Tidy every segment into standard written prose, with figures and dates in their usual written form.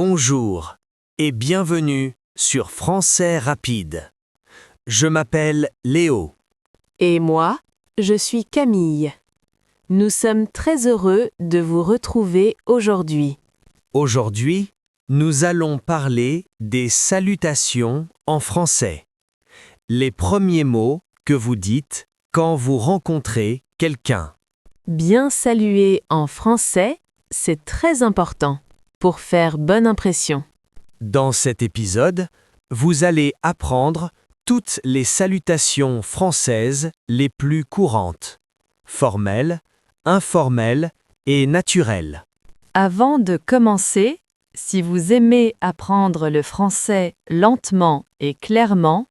Bonjour et bienvenue sur Français Rapide. Je m'appelle Léo. Et moi, je suis Camille. Nous sommes très heureux de vous retrouver aujourd'hui. Aujourd'hui, nous allons parler des salutations en français. Les premiers mots que vous dites quand vous rencontrez quelqu'un. Bien saluer en français, c'est très important pour faire bonne impression. Dans cet épisode, vous allez apprendre toutes les salutations françaises les plus courantes, formelles, informelles et naturelles. Avant de commencer, si vous aimez apprendre le français lentement et clairement,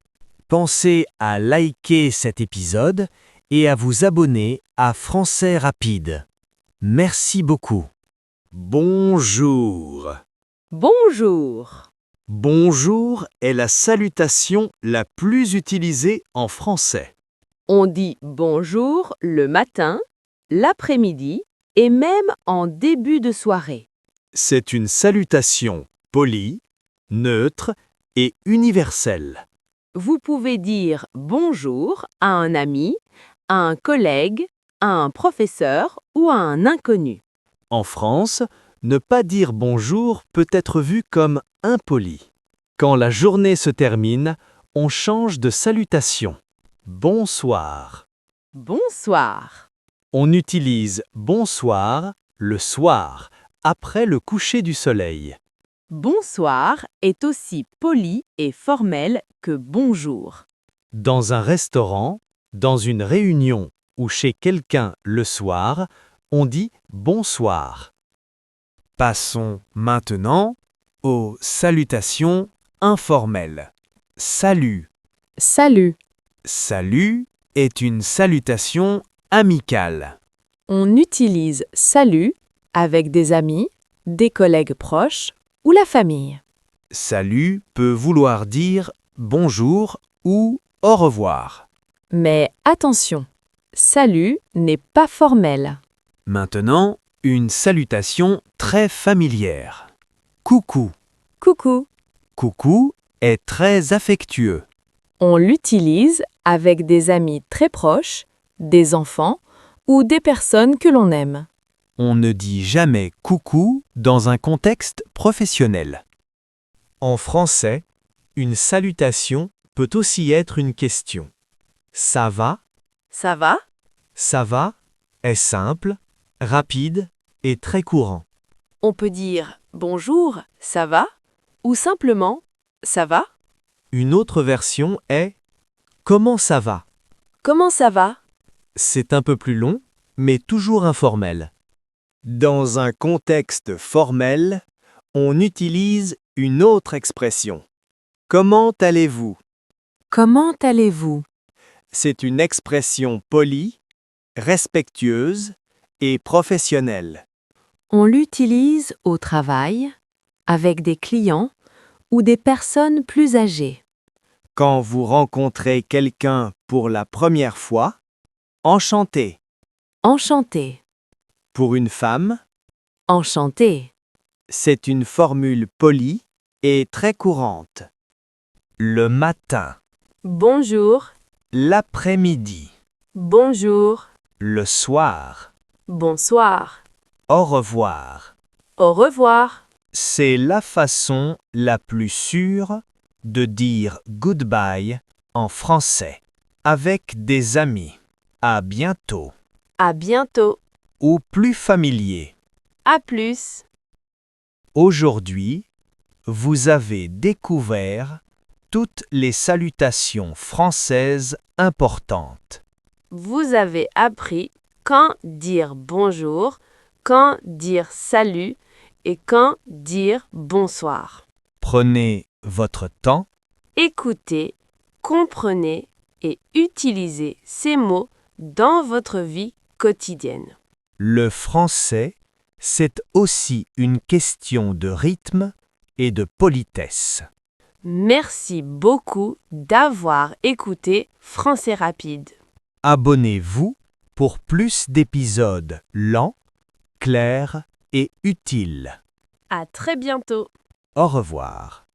Pensez à liker cet épisode et à vous abonner à Français Rapide. Merci beaucoup. Bonjour. bonjour. Bonjour est la salutation la plus utilisée en français. On dit bonjour le matin, l'après-midi et même en début de soirée. C'est une salutation polie, neutre et universelle. Vous pouvez dire bonjour à un ami, à un collègue, à un professeur ou à un inconnu. En France, ne pas dire bonjour peut être vu comme impoli. Quand la journée se termine, on change de salutation. Bonsoir. Bonsoir. On utilise bonsoir le soir, après le coucher du soleil. Bonsoir est aussi poli et formel que bonjour. Dans un restaurant, dans une réunion ou chez quelqu'un le soir, on dit bonsoir. Passons maintenant aux salutations informelles. Salut. Salut. Salut est une salutation amicale. On utilise salut avec des amis, des collègues proches ou la famille. Salut peut vouloir dire bonjour ou au revoir. Mais attention, salut n'est pas formel. Maintenant, une salutation très familière. Coucou. Coucou. Coucou est très affectueux. On l'utilise avec des amis très proches, des enfants ou des personnes que l'on aime. On ne dit jamais coucou dans un contexte professionnel. En français, une salutation peut aussi être une question. Ça va? Ça va? Ça va est simple, rapide et très courant. On peut dire bonjour, ça va? Ou simplement ça va? Une autre version est comment ça va? Comment ça va? C'est un peu plus long, mais toujours informel. Dans un contexte formel, on utilise une autre expression. Comment allez-vous? Comment allez-vous? C'est une expression polie, respectueuse et professionnelle. On l'utilise au travail, avec des clients ou des personnes plus âgées. Quand vous rencontrez quelqu'un pour la première fois, enchanté. Enchanté. Pour une femme, Enchanté. c'est une formule polie et très courante. Le matin, Bonjour. l'après-midi, Bonjour. le soir, Bonsoir. au revoir. Au revoir. C'est la façon la plus sûre de dire goodbye en français. Avec des amis. À bientôt. À bientôt. Ou plus familier. À plus. Aujourd'hui, vous avez découvert toutes les salutations françaises importantes. Vous avez appris quand dire bonjour, quand dire salut et quand dire bonsoir. Prenez votre temps. Écoutez, comprenez et utilisez ces mots dans votre vie quotidienne. Le français, c'est aussi une question de rythme et de politesse. Merci beaucoup d'avoir écouté Français Rapide. Abonnez-vous pour plus d'épisodes lents, clairs et utiles. À très bientôt. Au revoir.